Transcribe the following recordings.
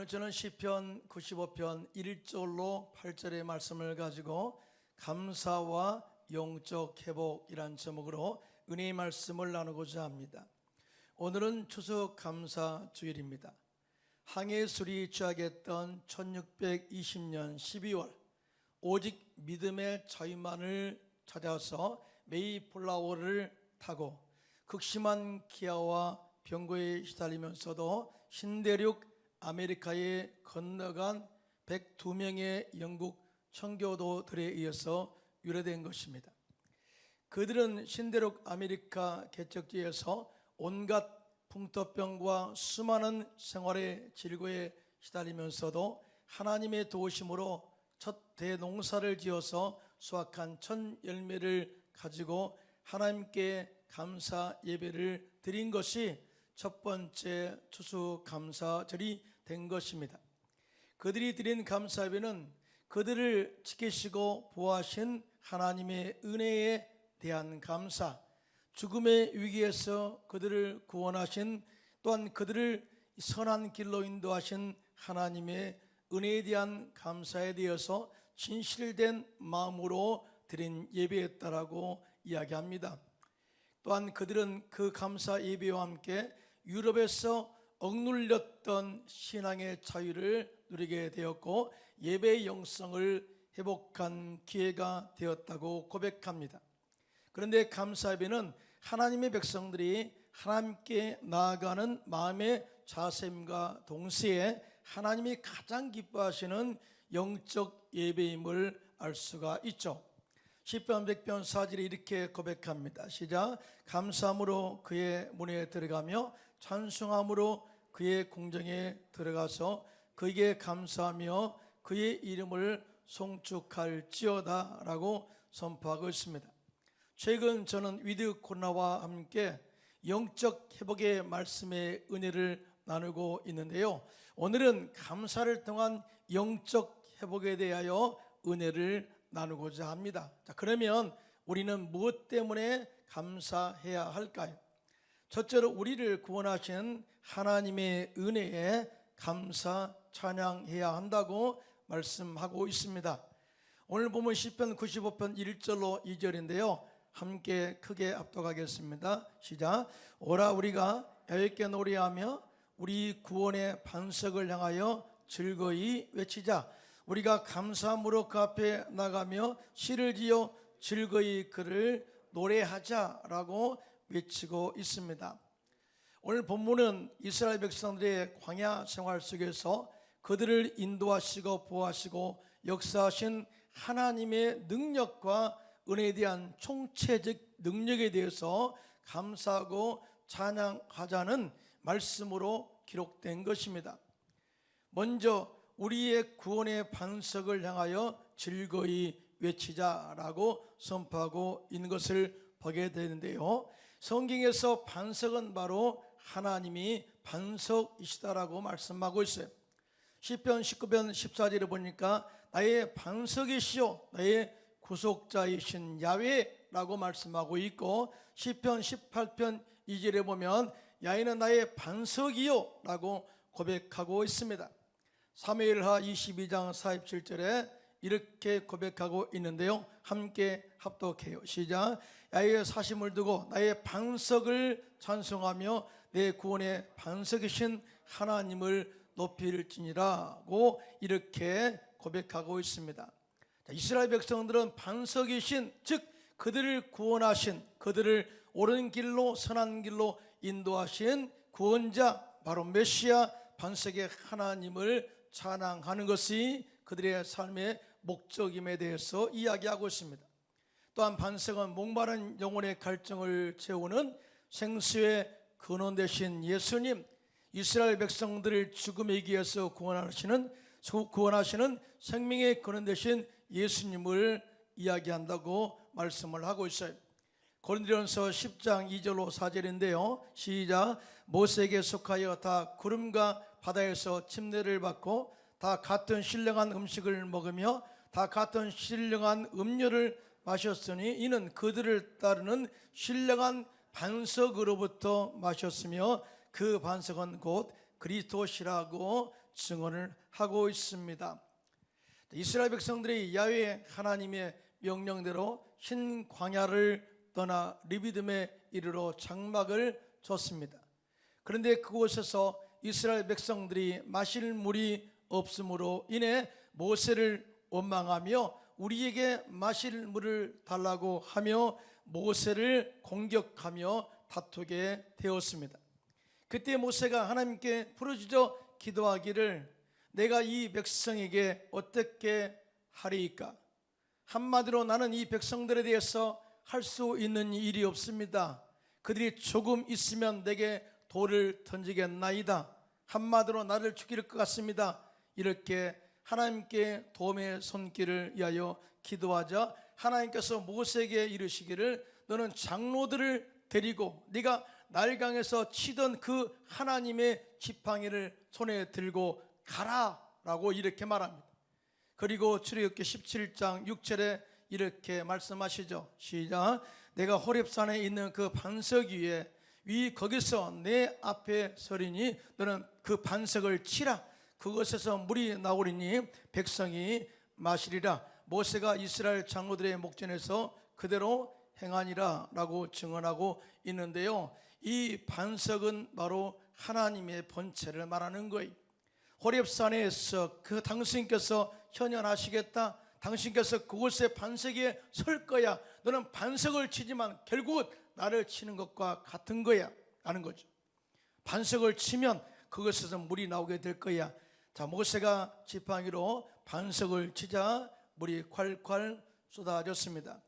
오늘 저는 시편 95편 1절로 8절의 말씀을 가지고 감사와 영적 회복이란 제목으로 은혜의 말씀을 나누고자 합니다. 오늘은 추석 감사 주일입니다. 항해술이 취하겠던 1620년 12월 오직 믿음의 자유만을 찾아서 메이플라워를 타고 극심한 기아와 병고에 시달리면서도 신대륙 아메리카에 건너간 102명의 영국 청교도들에 의해서 유래된 것입니다. 그들은 신대륙 아메리카 개척지에서 온갖 풍토병과 수많은 생활의 질고에 시달리면서도 하나님의 도우심으로 첫 대농사를 지어서 수확한 첫 열매를 가지고 하나님께 감사 예배를 드린 것이 첫 번째 추수감사절이 된 것입니다. 그들이 드린 감사 예배는 그들을 지키시고 보호하신 하나님의 은혜에 대한 감사, 죽음의 위기에서 그들을 구원하신, 또한 그들을 선한 길로 인도하신 하나님의 은혜에 대한 감사에 대해서 진실된 마음으로 드린 예배였다라고 이야기합니다. 또한 그들은 그 감사 예배와 함께 유럽에서 억눌렸던 신앙의 자유를 누리게 되었고 예배의 영성을 회복한 기회가 되었다고 고백합니다. 그런데 감사 예배는 하나님의 백성들이 하나님께 나아가는 마음의 자세임과 동시에 하나님이 가장 기뻐하시는 영적 예배임을 알 수가 있죠. 시편 100편 4절에 이렇게 고백합니다. 시작. 감사함으로 그의 문에 들어가며 찬송함으로 그의 궁정에 들어가서 그에게 감사하며 그의 이름을 송축할지어다 라고 선포하고 있습니다. 최근 저는 위드 코로나와 함께 영적 회복의 말씀의 은혜를 나누고 있는데요, 오늘은 감사를 통한 영적 회복에 대하여 은혜를 나누고자 합니다. 자, 그러면 우리는 무엇 때문에 감사해야 할까요? 첫째로 우리를 구원하신 하나님의 은혜에 감사 찬양해야 한다고 말씀하고 있습니다. 오늘 보면 시편 95편 1절로 2절인데요 함께 크게 압도하겠습니다. 시작. 오라 우리가 여호와께 노래하며 우리 구원의 반석을 향하여 즐거이 외치자. 우리가 감사함으로 그 앞에 나가며 시를 지어 즐거이 그를 노래하자라고 외치고 있습니다. 오늘 본문은 이스라엘 백성들의 광야 생활 속에서 그들을 인도하시고 보호하시고 역사하신 하나님의 능력과 은혜에 대한 총체적 능력에 대해서 감사하고 찬양하자는 말씀으로 기록된 것입니다. 먼저 우리의 구원의 반석을 향하여 즐거이 외치자라고 선포하고 있는 것을 보게 되는데요, 성경에서 반석은 바로 하나님이 반석이시다라고 말씀하고 있어요. 시편 19편 14절에 보니까 나의 반석이시오 나의 구속자이신 야훼라고 말씀하고 있고, 시편 18편 2절에 보면 야훼는 나의 반석이요 라고 고백하고 있습니다. 사무엘하 22장 47절에 이렇게 고백하고 있는데요, 함께 합독해요. 시작. 야훼의 사심을 두고 나의 반석을 찬송하며 내 구원의 반석이신 하나님을 높일지니라고 이렇게 고백하고 있습니다. 이스라엘 백성들은 반석이신, 즉 그들을 구원하신, 그들을 옳은 길로 선한 길로 인도하신 구원자, 바로 메시아 반석의 하나님을 찬양하는 것이 그들의 삶의 목적임에 대해서 이야기하고 있습니다. 또한 반석은 목마른 영혼의 갈증을 채우는 생수의 근원 되신 예수님, 이스라엘 백성들을 죽음의 길에서 구원하시는 생명의 근원 되신 예수님을 이야기한다고 말씀을 하고 있어요. 고린도전서 10장 2절로 4절인데요 시작. 모세에게 속하여 다 구름과 바다에서 침례를 받고 다 같은 신령한 음식을 먹으며 다 같은 신령한 음료를 마셨으니 이는 그들을 따르는 신령한 반석으로부터 마셨으며 그 반석은 곧 그리스도시라고 증언을 하고 있습니다. 이스라엘 백성들이 야훼 하나님의 명령대로 흰 광야를 떠나 르비딤에 이르러 장막을 쳤습니다. 그런데 그곳에서 이스라엘 백성들이 마실 물이 없음으로 인해 모세를 원망하며 우리에게 마실 물을 달라고 하며 모세를 공격하며 다투게 되었습니다. 그때 모세가 하나님께 부르짖어 기도하기를 내가 이 백성에게 어떻게 하리이까? 한마디로 나는 이 백성들에 대해서 할 수 있는 일이 없습니다. 그들이 조금 있으면 내게 돌을 던지겠나이다. 한마디로 나를 죽일 것 같습니다. 이렇게 하나님께 도움의 손길을 위하여 기도하자 하나님께서 모세에게 이르시기를 너는 장로들을 데리고 네가 나일강에서 치던 그 하나님의 지팡이를 손에 들고 가라라고 이렇게 말합니다. 그리고 출애굽기 17장 6절에 이렇게 말씀하시죠. 시작. 내가 호렙산에 있는 그 반석 위에 거기서 내 앞에 서리니 너는 그 반석을 치라. 그것에서 물이 나오리니 백성이 마시리라. 모세가 이스라엘 장로들의 목전에서 그대로 행하니라 라고 증언하고 있는데요, 이 반석은 바로 하나님의 본체를 말하는 거예요. 호렙산에서 그 당신께서 현현하시겠다, 당신께서 그곳에 반석에 설 거야, 너는 반석을 치지만 결국은 나를 치는 것과 같은 거야 라는 거죠. 반석을 치면 그것에서 물이 나오게 될 거야. 자, 모세가 지팡이로 반석을 치자 물이 콸콸 쏟아졌습니다.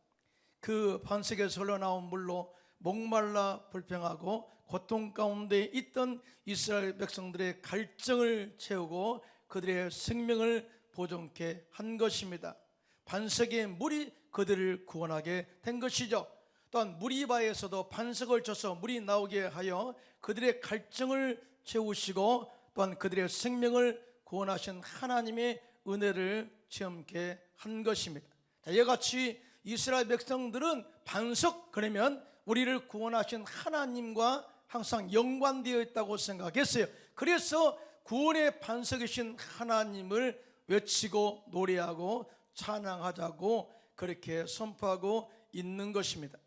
그 반석에서 흘러나온 물로 목말라 불평하고 고통 가운데 있던 이스라엘 백성들의 갈증을 채우고 그들의 생명을 보존케 한 것입니다. 반석의 물이 그들을 구원하게 된 것이죠. 또한 무리바에서도 반석을 쳐서 물이 나오게 하여 그들의 갈증을 채우시고 또한 그들의 생명을 구원하신 하나님의 은혜를 체험케 한 것입니다. 자, 이와 같이 이스라엘 백성들은 반석, 그러면 우리를 구원하신 하나님과 항상 연관되어 있다고 생각했어요. 그래서 구원의 반석이신 하나님을 외치고 노래하고 찬양하자고 그렇게 선포하고 있는 것입니다.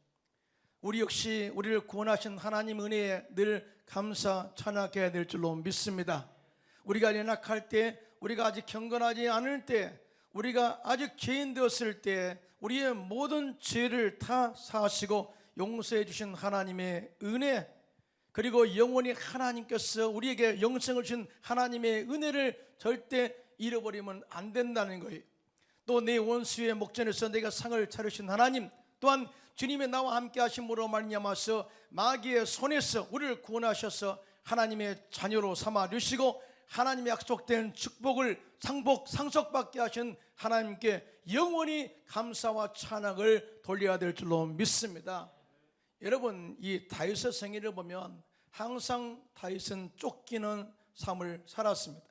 우리 역시 우리를 구원하신 하나님 은혜에 늘 감사 찬양해야 될 줄로 믿습니다. 우리가 연약할 때, 우리가 아직 경건하지 않을 때, 우리가 아직 죄인 되었을 때 우리의 모든 죄를 다 사하시고 용서해 주신 하나님의 은혜, 그리고 영원히 하나님께서 우리에게 영생을 주신 하나님의 은혜를 절대 잃어버리면 안 된다는 거예요. 또 내 원수의 목전에서 내가 상을 차리신 하나님, 또한 주님의 나와 함께 하심으로 말미암아서 마귀의 손에서 우리를 구원하셔서 하나님의 자녀로 삼아 주시고 하나님의 약속된 축복을 상속받게 하신 하나님께 영원히 감사와 찬양을 돌려야 될 줄로 믿습니다. 여러분, 이 다윗의 생애를 보면 항상 다윗은 쫓기는 삶을 살았습니다.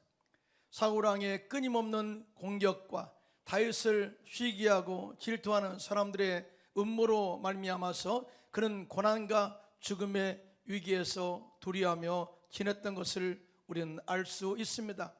사울왕의 끊임없는 공격과 다윗을 시기하고 질투하는 사람들의 음모로 말미암아서 그는 고난과 죽음의 위기에서 두려워하며 지냈던 것을 우리는 알 수 있습니다.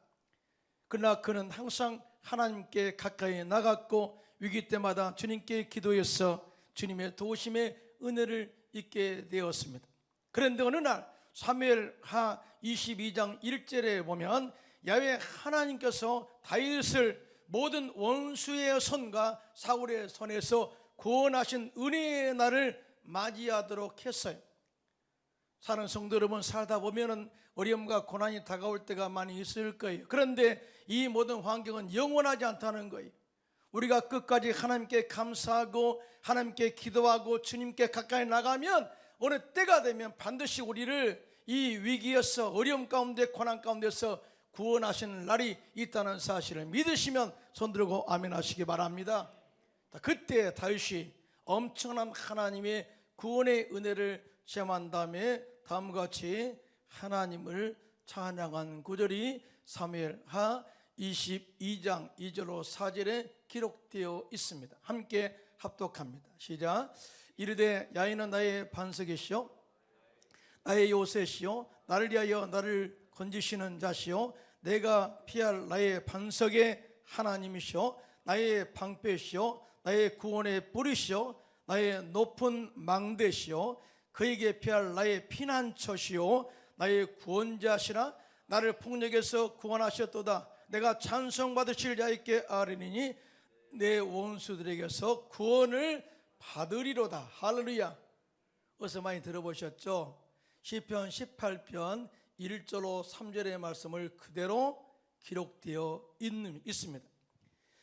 그러나 그는 항상 하나님께 가까이 나갔고 위기 때마다 주님께 기도해서 주님의 도우심의 은혜를 잊게 되었습니다. 그런데 어느 날 사무엘하 22장 1절에 보면 야훼 하나님께서 다윗을 모든 원수의 손과 사울의 손에서 구원하신 은혜의 날을 맞이하도록 했어요. 사는 성도 여러분, 살다 보면 어려움과 고난이 다가올 때가 많이 있을 거예요. 그런데 이 모든 환경은 영원하지 않다는 거예요. 우리가 끝까지 하나님께 감사하고 하나님께 기도하고 주님께 가까이 나가면 어느 때가 되면 반드시 우리를 이 위기에서, 어려움 가운데, 고난 가운데서 구원하시는 날이 있다는 사실을 믿으시면 손들고 아멘 하시기 바랍니다. 그때 다윗이 엄청난 하나님의 구원의 은혜를 체험한 다음에 다음과 같이 하나님을 찬양한 구절이 사무엘하 22장 2절로 4절에 기록되어 있습니다. 함께 합독합니다. 시작. 이르되 야훼는 나의 반석이시요 나의 요새시요 나를 위하여 나를 건지시는 자시요 내가 피할 나의 반석의 하나님이시오, 나의 방패시오, 나의 구원의 뿌리시오, 나의 높은 망대시오, 그에게 피할 나의 피난처시오, 나의 구원자시라. 나를 폭력에서 구원하셨도다. 내가 찬송받으실 자에게 아뢰니니 내 원수들에게서 구원을 받으리로다. 할렐루야. 어서 많이 들어보셨죠? 시편 18편 1절로 3절의 말씀을 그대로 기록되어 있습니다.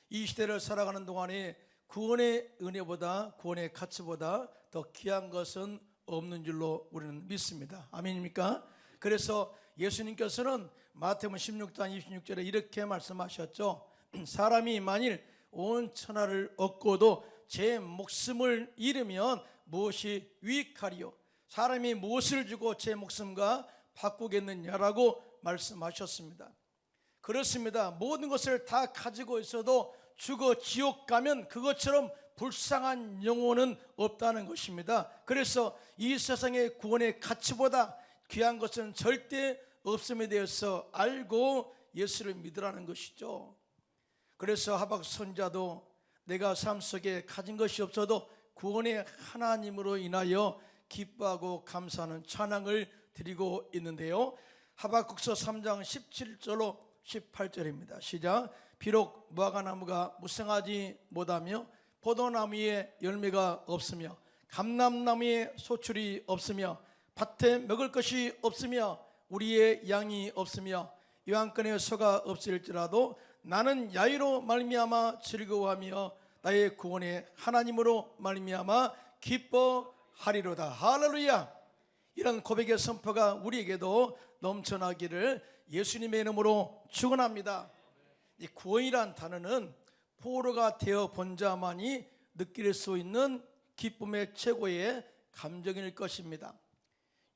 이 시대를 살아가는 동안에 구원의 은혜보다, 구원의 가치보다 더 귀한 것은 없는 줄로 우리는 믿습니다. 아멘입니까? 그래서 예수님께서는 마태복음 16장 26절에 이렇게 말씀하셨죠. 사람이 만일 온 천하를 얻고도 제 목숨을 잃으면 무엇이 유익하리요? 사람이 무엇을 주고 제 목숨과 바꾸겠느냐라고 말씀하셨습니다. 그렇습니다. 모든 것을 다 가지고 있어도 죽어 지옥 가면 그것처럼 불쌍한 영혼은 없다는 것입니다. 그래서 이 세상의 구원의 가치보다 귀한 것은 절대 없음에 대해서 알고 예수를 믿으라는 것이죠. 그래서 하박국 선지자도 내가 삶 속에 가진 것이 없어도 구원의 하나님으로 인하여 기뻐하고 감사하는 찬양을 드리고 있는데요. 하박국서 3장 17절로 18절입니다. 시작. 비록 무화과나무가 무성하지 못하며 포도나무에 열매가 없으며 감람나무에 소출이 없으며 밭에 먹을 것이 없으며 우리의 양이 없으며 요한권에 소가 없을지라도 나는 야유로 말미암아 즐거워하며 나의 구원의 하나님으로 말미암아 기뻐하리로다. 할렐루야. 이런 고백의 선포가 우리에게도 넘쳐나기를 예수님의 이름으로 축원합니다. 이 구원이란 단어는 포로가 되어 본 자만이 느낄 수 있는 기쁨의 최고의 감정일 것입니다.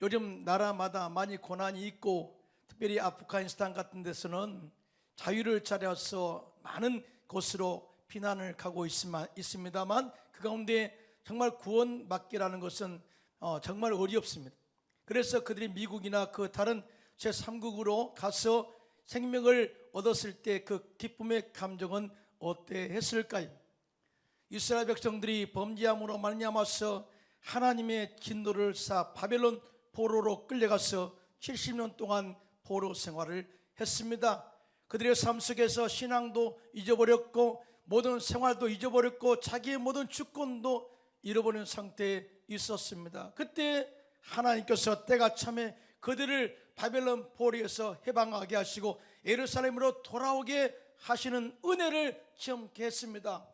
요즘 나라마다 많이 고난이 있고 특별히 아프가니스탄 같은 데서는 자유를 찾아서 많은 곳으로 피난을 가고 있습니다만 그 가운데 정말 구원받기라는 것은 정말 어렵습니다. 그래서 그들이 미국이나 그 다른 제3국으로 가서 생명을 얻었을 때 그 기쁨의 감정은 어떠했을까요? 이스라엘 백성들이 범죄함으로 말미암아서 하나님의 진노를 쌓아 바벨론 포로로 끌려가서 70년 동안 포로 생활을 했습니다. 그들의 삶 속에서 신앙도 잊어버렸고 모든 생활도 잊어버렸고 자기의 모든 주권도 잃어버린 상태에 있었습니다. 그때 하나님께서 때가 참에 그들을 바벨론 포로에서 해방하게 하시고 예루살렘으로 돌아오게 하시는 은혜를 체험케 했습니다.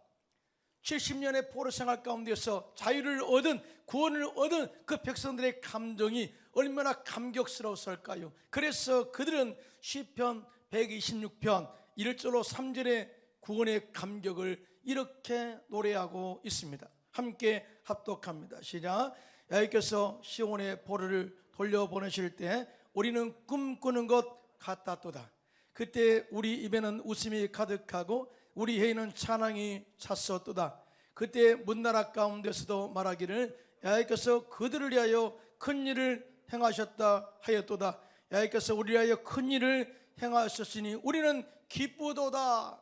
70년의 포로 생활 가운데서 자유를 얻은, 구원을 얻은 그 백성들의 감정이 얼마나 감격스러웠을까요? 그래서 그들은 시편 126편 1절로 3절의 구원의 감격을 이렇게 노래하고 있습니다. 함께 합독합니다. 시작. 여호와께서 시온의 포로를 돌려보내실 때 우리는 꿈꾸는 것 같았도다. 그때 우리 입에는 웃음이 가득하고 우리 혀에는 찬양이 찼었도다. 그때 문나라 가운데서도 말하기를 여호와께서 그들을 위하여 큰 일을 행하셨다 하였도다. 여호와께서 우리를 위하여 큰 일을 행하셨으니 우리는 기쁘도다.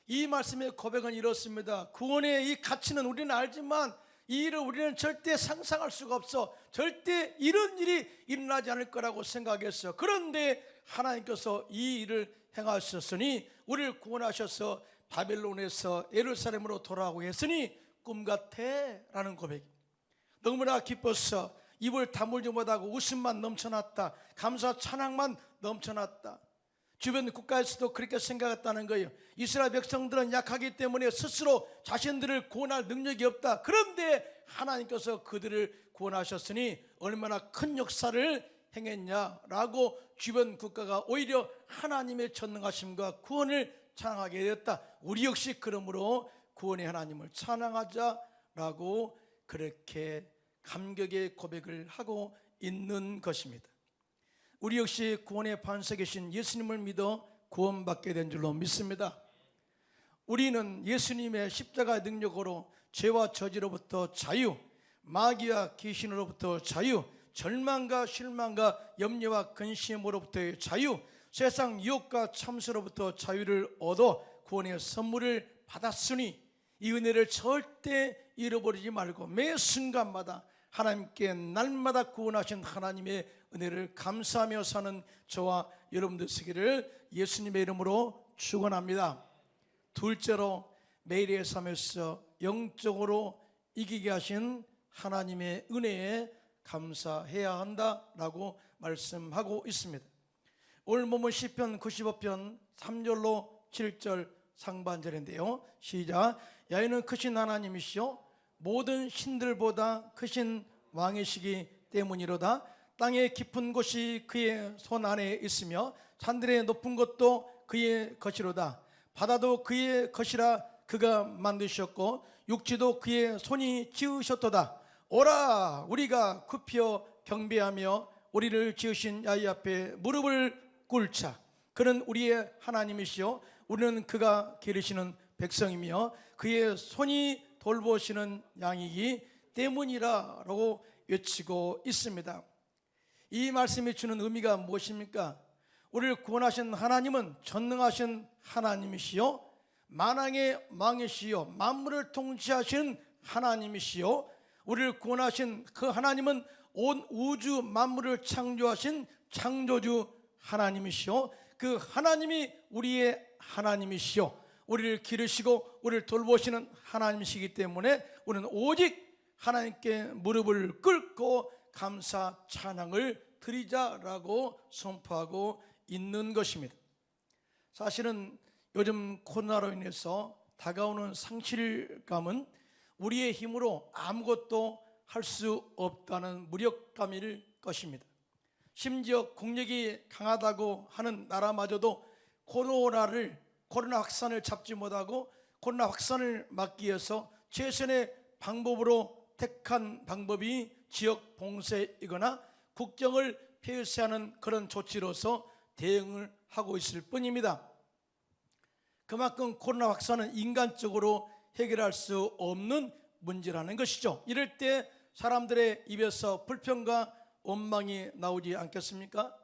이 말씀의 고백은 이렇습니다. 구원의 이 가치는 우리는 알지만 이 일을 우리는 절대 상상할 수가 없어. 절대 이런 일이 일어나지 않을 거라고 생각했어. 그런데 하나님께서 이 일을 행하셨으니 우리를 구원하셔서 바벨론에서 예루살렘으로 돌아오게 했으니 꿈같아 라는 고백. 너무나 기뻤어. 입을 다물지 못하고 웃음만 넘쳐났다. 감사 찬양만 넘쳐났다. 주변 국가에서도 그렇게 생각했다는 거예요. 이스라엘 백성들은 약하기 때문에 스스로 자신들을 구원할 능력이 없다. 그런데 하나님께서 그들을 구원하셨으니 얼마나 큰 역사를 행했냐라고 주변 국가가 오히려 하나님의 전능하심과 구원을 찬양하게 되었다. 우리 역시 그러므로 구원의 하나님을 찬양하자라고 그렇게 감격의 고백을 하고 있는 것입니다. 우리 역시 구원의 반석이신 예수님을 믿어 구원받게 된 줄로 믿습니다. 우리는 예수님의 십자가의 능력으로 죄와 저지로부터 자유, 마귀와 귀신으로부터 자유, 절망과 실망과 염려와 근심으로부터의 자유, 세상 유혹과 참수로부터 자유를 얻어 구원의 선물을 받았으니 이 은혜를 절대 잃어버리지 말고 매 순간마다 하나님께 날마다 구원하신 하나님의 은혜를 감사하며 사는 저와 여러분들 되기를 예수님의 이름으로 축원합니다. 둘째로 매일의 삶에서 영적으로 이기게 하신 하나님의 은혜에 감사해야 한다라고 말씀하고 있습니다. 오늘 본문 시편 95편 3절로 7절 상반절인데요. 시작. 여호와는 크신 하나님이시요 모든 신들보다 크신 왕이시기 때문이로다. 땅의 깊은 곳이 그의 손 안에 있으며 산들의 높은 곳도 그의 것이로다. 바다도 그의 것이라 그가 만드셨고 육지도 그의 손이 지으셨도다. 오라 우리가 굽혀 경배하며 우리를 지으신 야훼 앞에 무릎을 꿇자. 그는 우리의 하나님이시요 우리는 그가 기르시는 백성이며 그의 손이 돌보시는 양이기 때문이라고 외치고 있습니다. 이 말씀이 주는 의미가 무엇입니까? 우리를 구원하신 하나님은 전능하신 하나님이시요 만왕의 왕이시요 만물을 통치하신 하나님이시요 우리를 구원하신 그 하나님은 온 우주 만물을 창조하신 창조주 하나님이시요 그 하나님이 우리의 하나님이시요 우리를 기르시고 우리를 돌보시는 하나님이시기 때문에 우리는 오직 하나님께 무릎을 꿇고 감사 찬양을 드리자라고 선포하고 있는 것입니다. 사실은 요즘 코로나로 인해서 다가오는 상실감은 우리의 힘으로 아무것도 할 수 없다는 무력감일 것입니다. 심지어 국력이 강하다고 하는 나라마저도 코로나 확산을 잡지 못하고 코로나 확산을 막기 위해서 최선의 방법으로 택한 방법이 지역 봉쇄이거나 국경을 폐쇄하는 그런 조치로서 대응을 하고 있을 뿐입니다. 그만큼 코로나 확산은 인간적으로 해결할 수 없는 문제라는 것이죠. 이럴 때 사람들의 입에서 불평과 원망이 나오지 않겠습니까?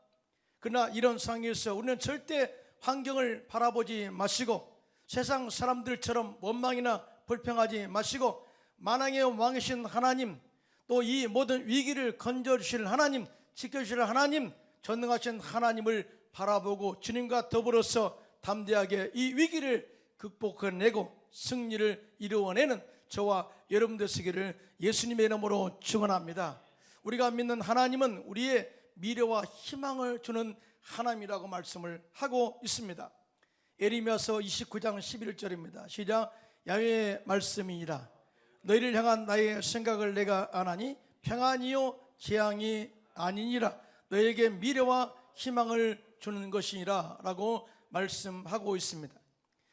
그러나 이런 상황에서 우리는 절대 환경을 바라보지 마시고 세상 사람들처럼 원망이나 불평하지 마시고 만왕의 왕이신 하나님, 또 이 모든 위기를 건져주실 하나님, 지켜주실 하나님, 전능하신 하나님을 바라보고 주님과 더불어서 담대하게 이 위기를 극복해내고 승리를 이루어내는 저와 여러분들 되시기를 예수님의 이름으로 축원합니다. 우리가 믿는 하나님은 우리의 미래와 희망을 주는 하나님이라고 말씀을 하고 있습니다. 예레미야서 29장 11절입니다. 시작. 야훼의 말씀이니라. 너희를 향한 나의 생각을 내가 아나니 평안이요 재앙이 아니니라. 너에게 미래와 희망을 주는 것이니라 라고 말씀하고 있습니다.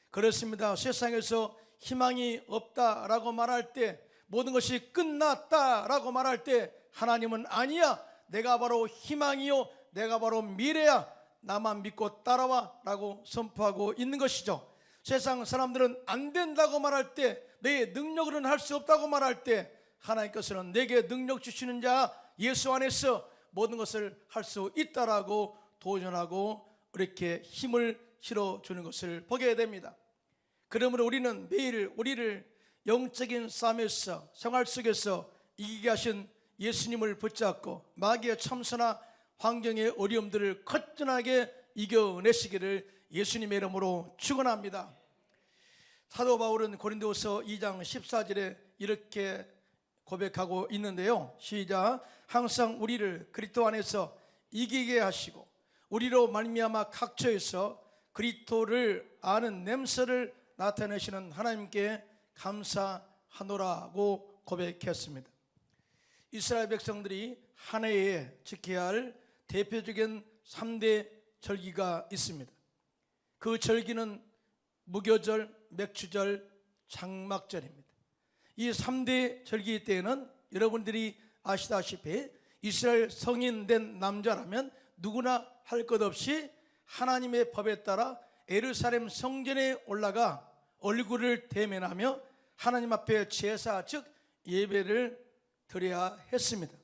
그렇습니다. 세상에서 희망이 없다라고 말할 때, 모든 것이 끝났다라고 말할 때 하나님은 아니야, 내가 바로 희망이요 내가 바로 미래야, 나만 믿고 따라와 라고 선포하고 있는 것이죠. 세상 사람들은 안 된다고 말할 때, 내 능력으로는 할 수 없다고 말할 때, 하나님께서는 내게 능력 주시는 자 예수 안에서 모든 것을 할 수 있다라고 도전하고 이렇게 힘을 실어주는 것을 보게 됩니다. 그러므로 우리는 매일 우리를 영적인 싸움에서 생활 속에서 이기게 하신 예수님을 붙잡고 마귀의 참사나 환경의 어려움들을 거뜬하게 이겨내시기를 예수님의 이름으로 축원합니다. 사도 바울은 고린도서 2장 14절에 이렇게 고백하고 있는데요. 시작. 항상 우리를 그리스도 안에서 이기게 하시고 우리로 말미암아 각처에서 그리스도를 아는 냄새를 나타내시는 하나님께 감사하노라고 고백했습니다. 이스라엘 백성들이 한 해에 지켜야 할 대표적인 3대 절기가 있습니다. 그 절기는 무교절, 맥주절, 장막절입니다. 이 3대 절기 때에는 여러분들이 아시다시피 이스라엘 성인된 남자라면 누구나 할 것 없이 하나님의 법에 따라 예루살렘 성전에 올라가 얼굴을 대면하며 하나님 앞에 제사 즉 예배를 드려야 했습니다.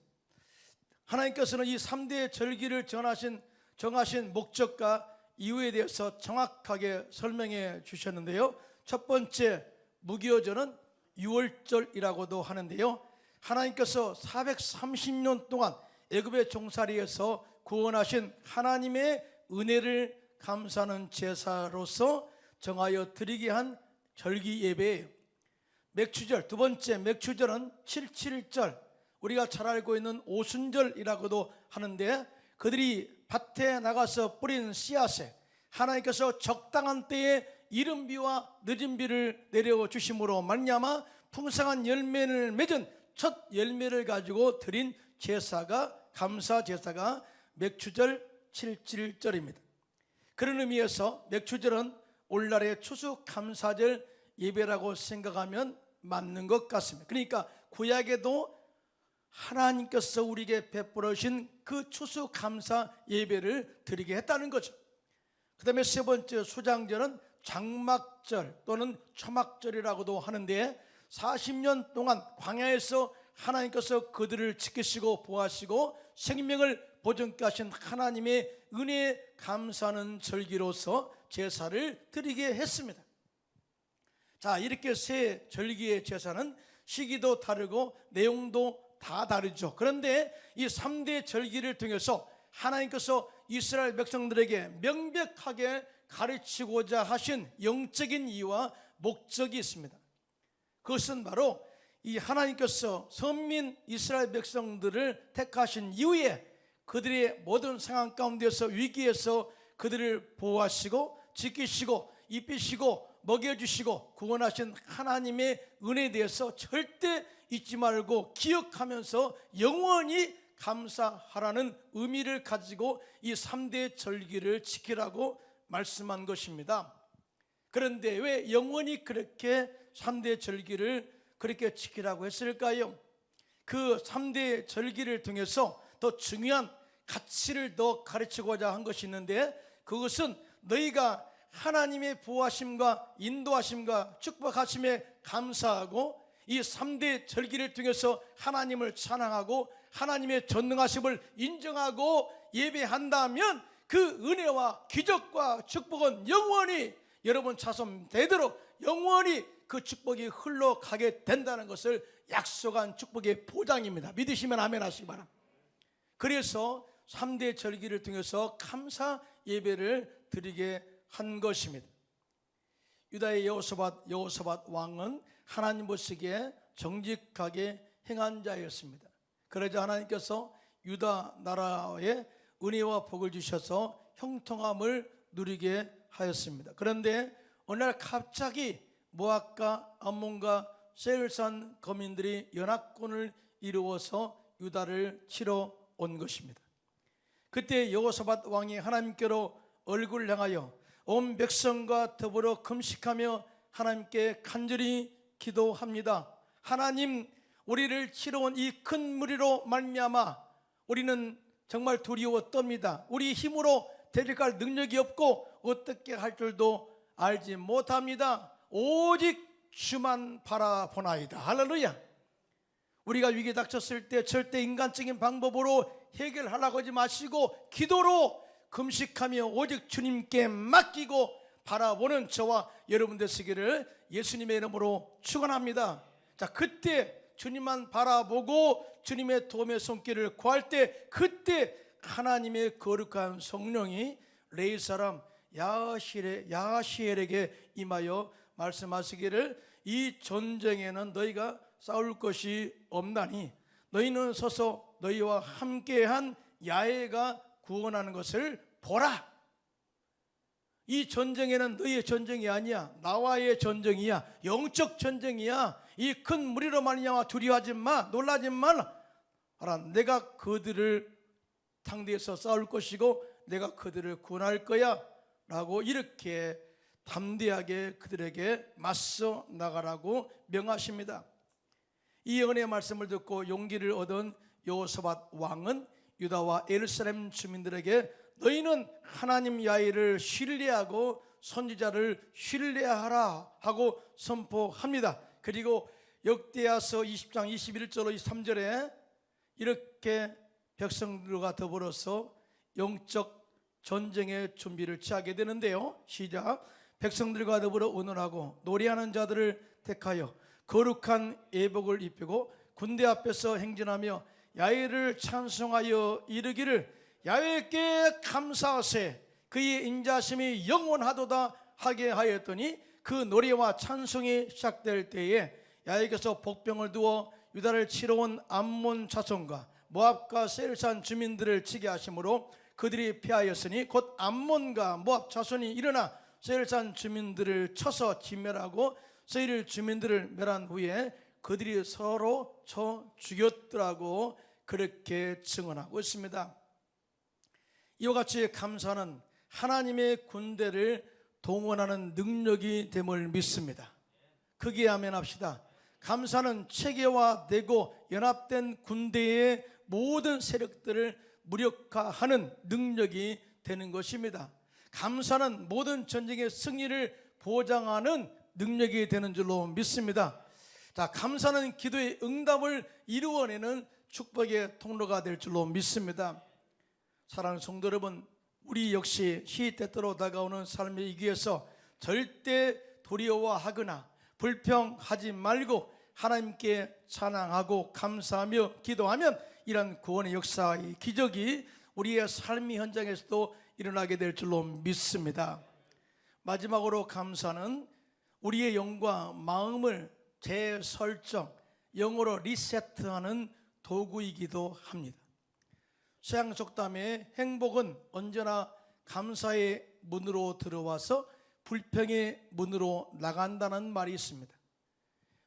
하나님께서는 이 3대 절기를 정하신 목적과 이유에 대해서 정확하게 설명해 주셨는데요. 첫 번째, 무교절은 유월절이라고도 하는데요. 하나님께서 430년 동안 애굽의 종살이에서 구원하신 하나님의 은혜를 감사하는 제사로서 정하여 드리게 한 절기 예배예요. 맥추절, 두 번째 맥추절은 7.7절, 우리가 잘 알고 있는 오순절이라고도 하는데, 그들이 밭에 나가서 뿌린 씨앗에 하나님께서 적당한 때에 이른 비와 늦은 비를 내려주심으로 말미암아 풍성한 열매를 맺은 첫 열매를 가지고 드린 제사가, 감사 제사가 맥추절 7.7절입니다. 그런 의미에서 맥추절은 오늘날의 추수감사절 예배라고 생각하면 맞는 것 같습니다. 그러니까 구약에도 하나님께서 우리에게 베풀어 주신 그 추수감사 예배를 드리게 했다는 거죠. 그 다음에 세 번째 수장절은 장막절 또는 초막절이라고도 하는데, 40년 동안 광야에서 하나님께서 그들을 지키시고 보호하시고 생명을 보존케 하신 하나님의 은혜에 감사하는 절기로서 제사를 드리게 했습니다. 자, 이렇게 세 절기의 제사는 시기도 다르고 내용도 다 다르죠. 그런데 이 3대 절기를 통해서 하나님께서 이스라엘 백성들에게 명백하게 가르치고자 하신 영적인 이유와 목적이 있습니다. 그것은 바로 이 하나님께서 선민 이스라엘 백성들을 택하신 이후에 그들의 모든 상황 가운데서, 위기에서 그들을 보호하시고 지키시고 입히시고 먹여주시고 구원하신 하나님의 은혜에 대해서 절대 잊지 말고 기억하면서 영원히 감사하라는 의미를 가지고 이 3대 절기를 지키라고 말씀한 것입니다. 그런데 왜 영원히 그렇게 3대 절기를 그렇게 지키라고 했을까요? 그 3대 절기를 통해서 더 중요한 가치를 더 가르치고자 한 것이 있는데, 그것은 너희가 하나님의 보호하심과 인도하심과 축복하심에 감사하고 이 3대 절기를 통해서 하나님을 찬양하고 하나님의 전능하심을 인정하고 예배한다면 그 은혜와 기적과 축복은 영원히 여러분 자손 되도록 영원히 그 축복이 흘러가게 된다는 것을 약속한 축복의 보장입니다. 믿으시면 아멘 하시기 바랍니다. 그래서 3대 절기를 통해서 감사 예배를 드리게 한 것입니다. 유다의 여호사밧 왕은 하나님 보시기에 정직하게 행한 자였습니다. 그러자 하나님께서 유다 나라에 은혜와 복을 주셔서 형통함을 누리게 하였습니다. 그런데 어느 날 갑자기 모압과 암몬과 세일산 거민들이 연합군을 이루어서 유다를 치러 온 것입니다. 그때 여호사밧 왕이 하나님께로 얼굴을 향하여 온 백성과 더불어 금식하며 하나님께 간절히 기도합니다. 하나님, 우리를 치러 온 이 큰 무리로 말미암아 우리는 정말 두려워 떱니다. 우리 힘으로 대적할 능력이 없고 어떻게 할 줄도 알지 못합니다. 오직 주만 바라보나이다. 할렐루야. 우리가 위기에 닥쳤을 때 절대 인간적인 방법으로 해결하려고 하지 마시고 기도로 금식하며 오직 주님께 맡기고 바라보는 저와 여러분 되시기를 예수님의 이름으로 축원합니다. 자, 그때 주님만 바라보고 주님의 도움의 손길을 구할 때, 그때 하나님의 거룩한 성령이 레위 사람 야시엘에게 임하여 말씀하시기를, 이 전쟁에는 너희가 싸울 것이 없나니 너희는 서서 너희와 함께한 야훼가 구원하는 것을 보라. 이 전쟁에는 너희의 전쟁이 아니야, 나와의 전쟁이야, 영적 전쟁이야. 이 큰 무리로 말미암아 두려워하지 마, 놀라지 말라. 내가 그들을 상대해서 싸울 것이고 내가 그들을 구원할 거야 라고 이렇게 담대하게 그들에게 맞서 나가라고 명하십니다. 이 은혜의 말씀을 듣고 용기를 얻은 여호사밧 왕은 유다와 예루살렘 주민들에게 너희는 하나님 야훼를 신뢰하고 선지자를 신뢰하라 하고 선포합니다. 그리고 역대하서 20장 21절로 23절에 이렇게 백성들과 더불어서 영적 전쟁의 준비를 취하게 되는데요. 시작. 백성들과 더불어 의논하고 노래하는 자들을 택하여 거룩한 예복을 입히고 군대 앞에서 행진하며 야훼를 찬송하여 이르기를 야훼께 감사하세 그의 인자심이 영원하도다 하게 하였더니 그 노래와 찬송이 시작될 때에 야훼께서 복병을 두어 유다를 치러 온 암몬 자손과 모압과 세일산 주민들을 치게 하심으로 그들이 피하였으니 곧 암몬과 모압 자손이 일어나 세일산 주민들을 쳐서 진멸하고 세일 주민들을 멸한 후에 그들이 서로 쳐 죽였더라고 그렇게 증언하고 있습니다. 이와 같이 감사는 하나님의 군대를 동원하는 능력이 됨을 믿습니다. 크게 아멘합시다. 감사는 체계화되고 연합된 군대의 모든 세력들을 무력화하는 능력이 되는 것입니다. 감사는 모든 전쟁의 승리를 보장하는 능력이 되는 줄로 믿습니다. 자, 감사는 기도의 응답을 이루어내는 축복의 통로가 될 줄로 믿습니다. 사랑하는 성도 여러분, 우리 역시 시때때로 다가오는 삶의 위기에서 절대 두려워하거나 불평하지 말고 하나님께 찬양하고 감사하며 기도하면 이런 구원의 역사의 기적이 우리의 삶의 현장에서도 일어나게 될 줄로 믿습니다. 마지막으로 감사는 우리의 영과 마음을 재설정, 영어로 리세트하는 도구이기도 합니다. 서양 속담에 행복은 언제나 감사의 문으로 들어와서 불평의 문으로 나간다는 말이 있습니다.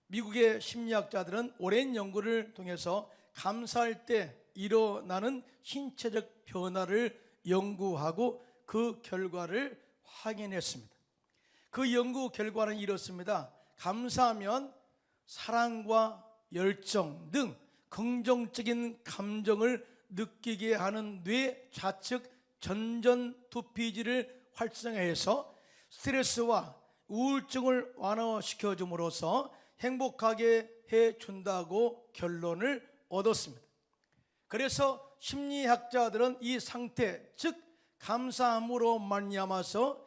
미국의 심리학자들은 오랜 연구를 통해서 감사할 때 일어나는 신체적 변화를 연구하고 그 결과를 확인했습니다. 그 연구 결과는 이렇습니다. 감사하면 사랑과 열정 등 긍정적인 감정을 느끼게 하는 뇌 좌측 전전두피질을 활성화해서 스트레스와 우울증을 완화시켜 줌으로써 행복하게 해준다고 결론을 얻었습니다. 그래서 심리학자들은 이 상태, 즉 감사함으로 말미암아서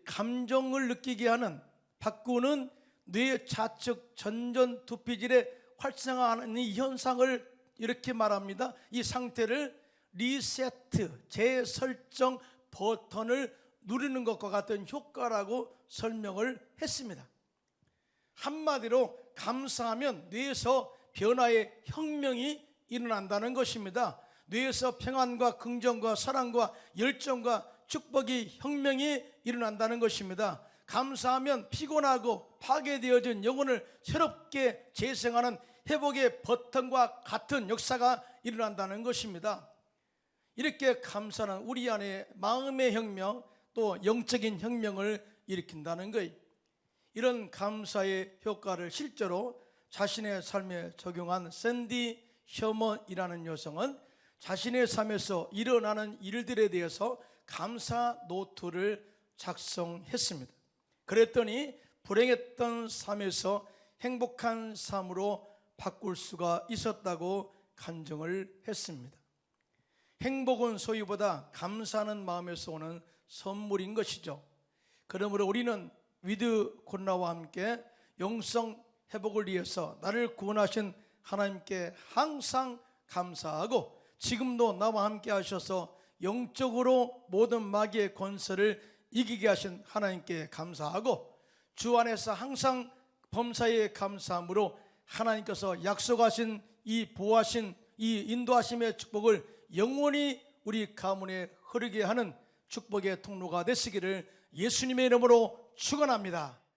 감정을 느끼게 하는 바꾸는 뇌 좌측 전전두피질의 활성화하는 이 현상을 이렇게 말합니다. 이 상태를 리세트, 재설정 버튼을 누르는 것과 같은 효과라고 설명을 했습니다. 한마디로 감사하면 뇌에서 변화의 혁명이 일어난다는 것입니다. 뇌에서 평안과 긍정과 사랑과 열정과 축복의 혁명이 일어난다는 것입니다. 감사하면 피곤하고 파괴되어진 영혼을 새롭게 재생하는 회복의 버튼과 같은 역사가 일어난다는 것입니다. 이렇게 감사는 우리 안에 마음의 혁명 또 영적인 혁명을 일으킨다는 거예요. 이런 감사의 효과를 실제로 자신의 삶에 적용한 샌디 셔먼이라는 여성은 자신의 삶에서 일어나는 일들에 대해서 감사 노트를 작성했습니다. 그랬더니 불행했던 삶에서 행복한 삶으로 바꿀 수가 있었다고 간증을 했습니다. 행복은 소유보다 감사하는 마음에서 오는 선물인 것이죠. 그러므로 우리는 위드 코로나와 함께 영성 회복을 위해서 나를 구원하신 하나님께 항상 감사하고 지금도 나와 함께 하셔서 영적으로 모든 마귀의 권세를 이기게 하신 하나님께 감사하고 주 안에서 항상 범사에 감사함으로 하나님께서 약속하신 이 보호하신 이 인도하심의 축복을 영원히 우리 가문에 흐르게 하는 축복의 통로가 되시기를 예수님의 이름으로 축원합니다.